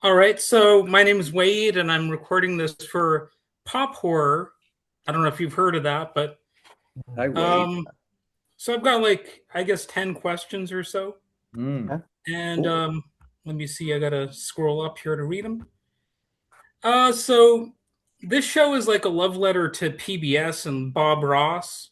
All right, so my name is Wade, and I'm recording this for Pop Horror. I don't know if you've heard of that, but Hi, Wade. um, so I've got like I guess 10 questions or so, Mm, Yeah, and cool. let me see. I gotta scroll up here to read them. So this show is like a love letter to PBS and Bob Ross,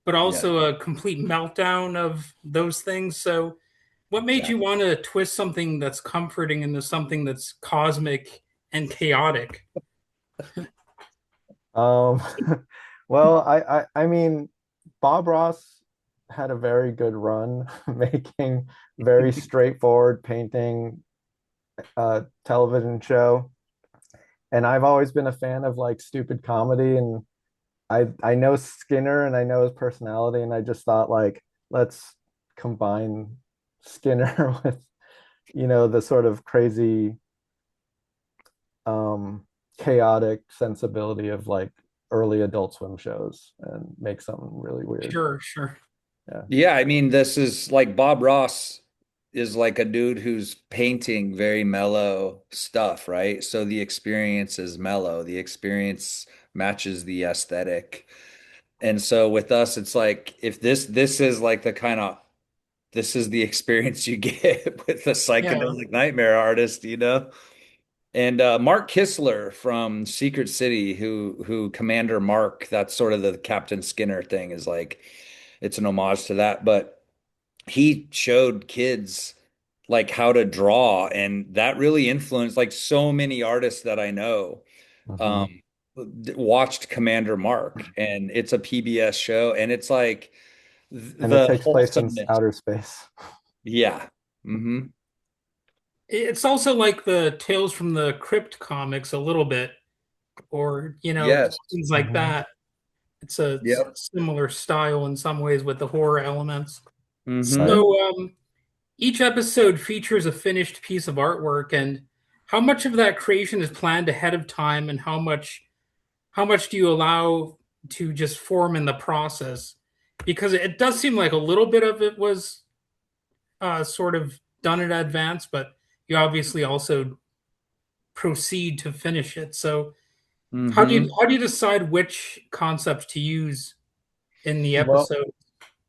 but Yes. also a complete meltdown of those things. So, what made Yeah. you want to twist something that's comforting into something that's cosmic and chaotic? Um, well, I mean, Bob Ross had a very good run making very straightforward painting television show. And I've always been a fan of like stupid comedy, and I know Skinner and I know his personality, and I just thought like let's combine Skinner with, the sort of crazy um chaotic sensibility of like early Adult Swim shows and make something really weird. Sure, sure. Yeah. Yeah, I mean, this is like Bob Ross is like a dude who's painting very mellow stuff, right? So the experience is mellow. The experience matches the aesthetic. And so with us, it's like if this is like the kind of this is the experience you get with a Yeah. psychedelic nightmare artist, you know? And Mark Kistler from Secret City, who Commander Mark, that's sort of the Captain Skinner thing, is like it's an homage to that. But he showed kids like how to draw, and that really influenced like so many artists that I know. Mhm. Um, watched Commander Mark, and it's a PBS show, and it's like And it the takes place in wholesomeness. outer space. Yeah. Hmm. It's also like the Tales from the Crypt comics a little bit, or, Yes. things like Mhm. that. It's a Yep. similar style in some ways with the horror elements. Right. Hmm. So, each episode features a finished piece of artwork, and how much of that creation is planned ahead of time, and how much do you allow to just form in the process? Because it does seem like a little bit of it was sort of done in advance, but you obviously also proceed to finish it. So how do you Hmm. how do you decide which concepts to use in the Well, episode?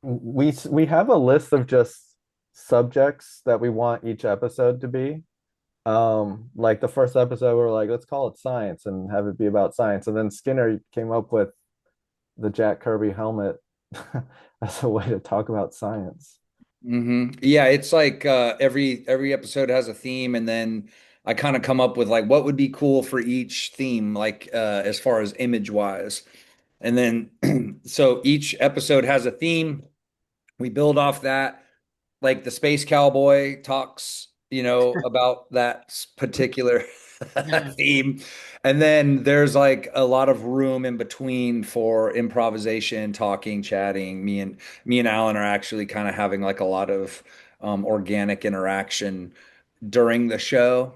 we have a list of just subjects that we want each episode to be. Like the first episode, we are like, let's call it science and have it be about science. And then Skinner came up with the Jack Kirby helmet as a way to talk about science. Yeah, it's like every episode has a theme, and then I kind of come up with like what would be cool for each theme, like as far as image wise. And then so each episode has a theme. We build off that. Like the space cowboy talks, about that particular Yeah, theme. And then there's like a lot of room in between for improvisation, talking, chatting. Me and Alan are actually kind of having like a lot of organic interaction during the show.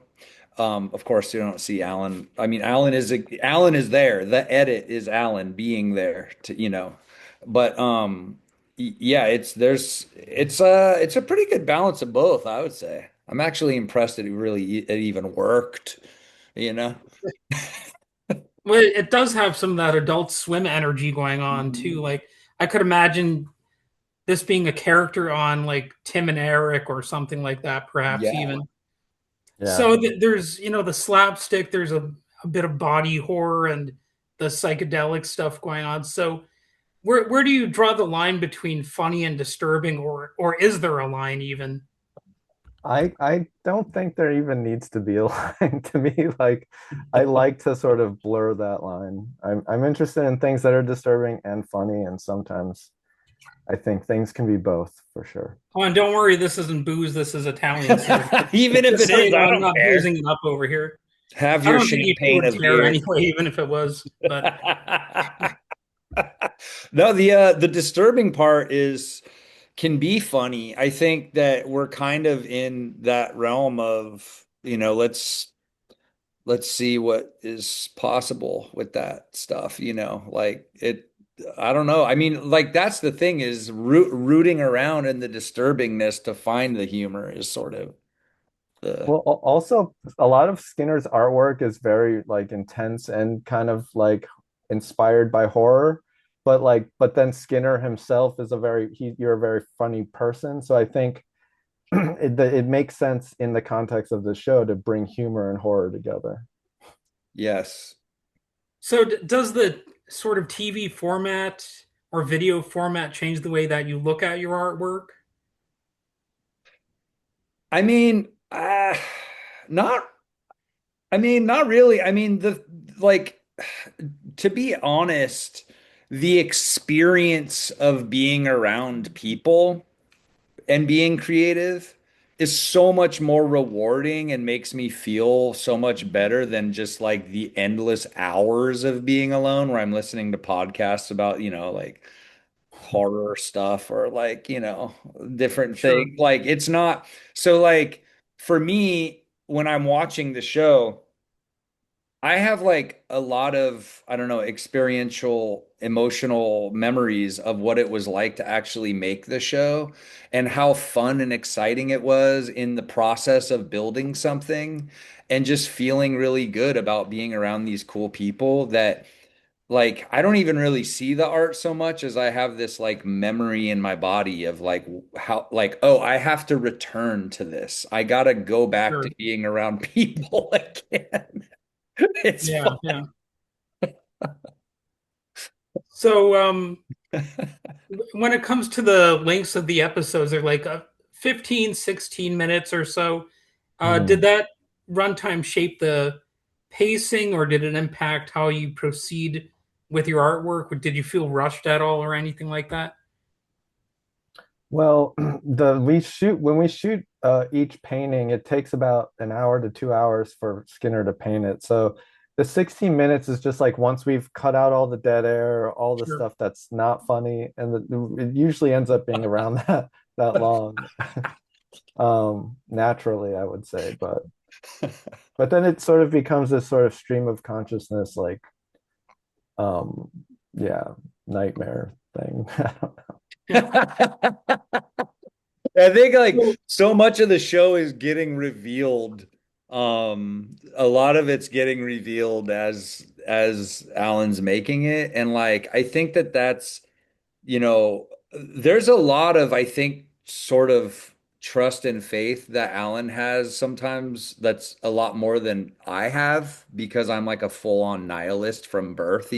Of course, you don't see Alan. I mean, Alan is there. The edit is Alan being there but yeah, it's a pretty good balance of both, I would say. I'm actually impressed that it even worked, you know. well, it does have some of that Adult Swim energy going on too. Mhm. Like I could imagine this being a character on like Tim and Eric or something like that, perhaps Yeah. even. Yeah. So there's the slapstick, there's a bit of body horror and the psychedelic stuff going on. So where do you draw the line between funny and disturbing, or is there a line even? I don't think there even needs to be a line to me. Like, I like to sort of blur that line. I'm interested in things that are disturbing and funny, and sometimes I think things can be both for sure. Oh, and don't worry, this isn't booze, this is Italian syrup. Even if Just it so you is, know, I I'm don't not care. boozing it up over here. Have I your don't think you two champagne would of care beer. anyway, even if it was. But No, the disturbing part is can be funny. I think that we're kind of in that realm of, let's see what is possible with that stuff, like it I don't know. I mean, like that's the thing is rooting around in the disturbingness to find the humor is sort of. Uh, Well, also a lot of Skinner's artwork is very like intense and kind of like inspired by horror, but then Skinner himself is you're a very funny person. So I think it makes sense in the context of the show to bring humor and horror together. yes. So, does the sort of TV format or video format change the way that you look at your artwork? I mean, not, not really. Like, to be honest, the experience of being around people and being creative is so much more rewarding and makes me feel so much better than just like the endless hours of being alone where I'm listening to podcasts about, like horror stuff or like, different Sure, things. Like it's not so like for me when I'm watching the show, I have like a lot of, I don't know, experiential, emotional memories of what it was like to actually make the show and how fun and exciting it was in the process of building something and just feeling really good about being around these cool people that like I don't even really see the art so much as I have this like memory in my body of like how like oh I have to return to this. I gotta go back to sure. being around people again. It's Yeah, fun. yeah. So, when it comes to the lengths of the episodes, they're like 15, 16 minutes or so. Did Mhm. that runtime shape the pacing or did it impact how you proceed with your artwork? Did you feel rushed at all or anything like that? Well, the we shoot when we shoot each painting, it takes about an hour to 2 hours for Skinner to paint it. So the 16 minutes is just like once we've cut out all the dead air, all the Sure. stuff that's not funny, and it usually ends up being around that long. Naturally, I would say, but then it sort of becomes this sort of stream of consciousness, like um, yeah, nightmare thing. I think like So, so much of the show is getting revealed. A lot of it's getting revealed as Alan's making it, and like I think that's there's a lot of, I think, sort of trust and faith that Alan has sometimes that's a lot more than I have because I'm like a full-on nihilist from birth,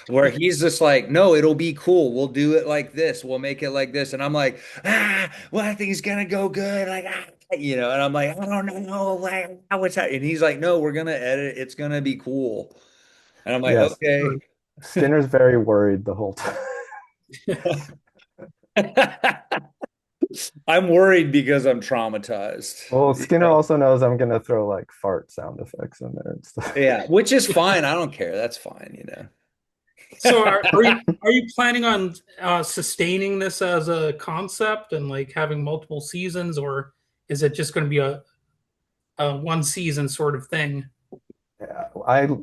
where he's just like, no, it'll be cool. We'll do it like this. We'll make it like this. And I'm like, well, I think it's gonna go good. Like, and I'm like, I don't know, like, what's that? And he's like, no, we're gonna edit. It's gonna be cool. And I'm like, Yes, sure. okay. Skinner's very worried the whole time. I'm worried because I'm traumatized. Well, Skinner Yeah. also knows I'm gonna throw like fart sound effects in there and stuff. Yeah, which is fine. I don't care. That's fine. So are you planning on sustaining this as a concept and like having multiple seasons, or is it just going to be a one season sort of thing? Yeah,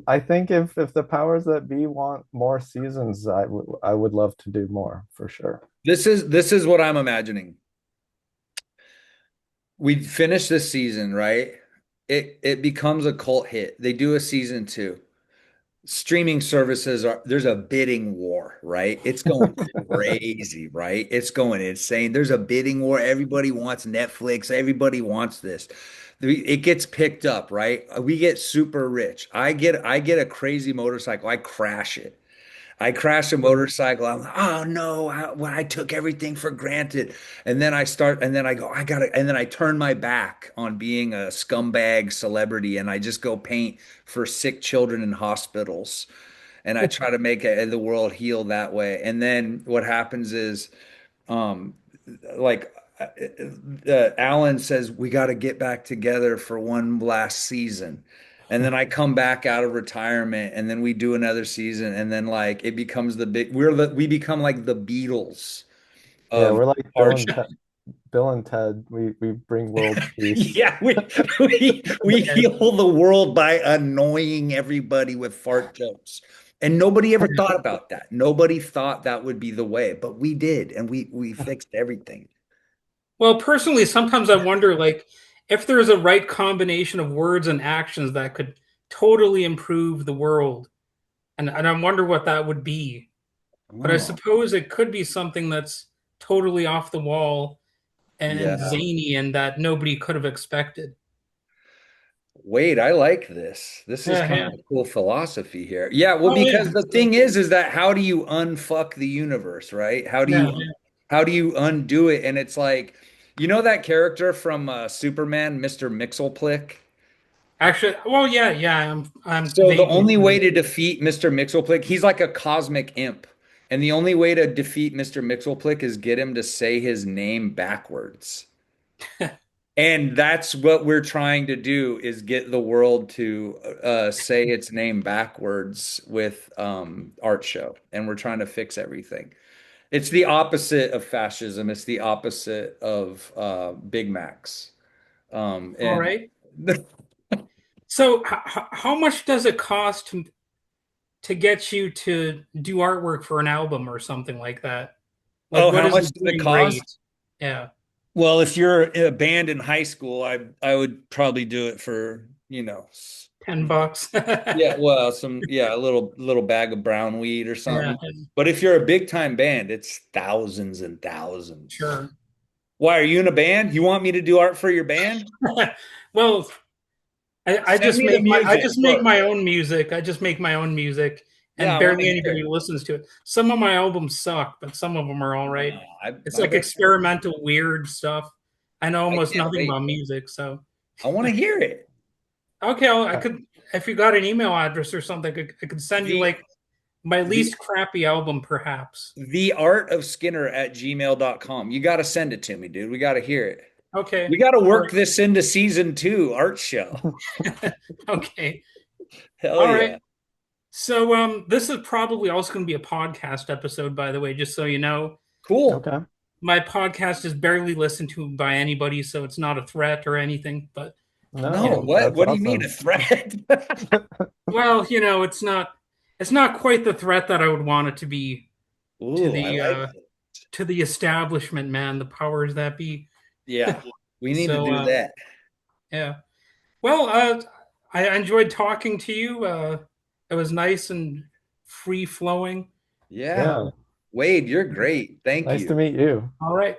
I think if the powers that be want more seasons, I would love to do more for sure. This is what I'm imagining. We finish this season, right? It becomes a cult hit. They do a season two. Streaming services there's a bidding war, right? It's going crazy, right? It's going insane. There's a bidding war. Everybody wants Netflix. Everybody wants this. It gets picked up, right? We get super rich. I get a crazy motorcycle. I crash it. I crashed a motorcycle. I'm like, oh no, I took everything for granted. And then I go, I gotta, and then I turn my back on being a scumbag celebrity and I just go paint for sick children in hospitals. And I try to make the world heal that way. And then what happens is um, like Alan says, we got to get back together for one last season. And then I come back out of retirement and then we do another season. And then like it becomes we become like the Beatles Yeah, of we're like our show. Bill and Ted. We bring world peace. Yeah, we heal the world by annoying everybody with fart jokes. And nobody ever thought about that. Nobody thought that would be the way, but we did, and we fixed everything. Well, personally, sometimes I wonder, like, if there's a right combination of words and actions that could totally improve the world, and I wonder what that would be. But I Oh, suppose it could be something that's totally off the wall and yeah. zany and that nobody could have expected. Wait, I like this. This is Yeah, kind yeah. of a cool philosophy here. Yeah, well, Oh, yeah. because the thing is that how do you unfuck the universe, right? Yeah, yeah. How do you undo it? And it's like, you know that character from Superman, Mr. Mixelplick? Actually, well, yeah, yeah. I'm So the vaguely only way familiar. to defeat Mr. Mixelplick, he's like a cosmic imp. And the only way to defeat Mr. Mixelplick is get him to say his name backwards. And that's what we're trying to do is get the world to say its name backwards with art show. And we're trying to fix everything. It's the opposite of fascism. It's the opposite of Big Macs. All And right. So, how much does it cost to get you to do artwork for an album or something like that? Like, oh, what how is much the does it going rate? cost? Yeah, Well, if you're a band in high school, I would probably do it for, $10. yeah, well, a little bag of brown weed or Yeah, something. But if you're a big time band, it's thousands and thousands. sure. Why are you in a band? You want me to do art for your band? Well, Send me the I music. just make Look, my own music. I just make my own music, yeah, and I want to barely hear anybody it. listens to it. Some of my albums suck, but some of them are all right. It's I like bet. experimental, weird stuff. I know I almost can't nothing wait. about music, so I want to hear it. okay. I Uh, could, if you got an email address or something, I could send you The like my the least crappy album, perhaps. the art of Skinner at gmail.com. You got to send it to me, dude. We got to hear it. Okay, We got to all work right, this into season 2 art show. okay, Hell all right. yeah. So, this is probably also going to be a podcast episode, by the way, just so you know. Cool. okay. My podcast is barely listened to by anybody, so it's not a threat or anything. But you No, know, No, what? that's What do you mean a awesome. threat? well, it's not quite the threat that I would want it to be to Ooh, I the like uh, it. to the establishment, man, the powers that be. Yeah, we need to So, do that. yeah. Well, I enjoyed talking to you. It was nice and free flowing. Yeah. Yeah, So, Wade, you're great. Thank nice to you. meet you. all right.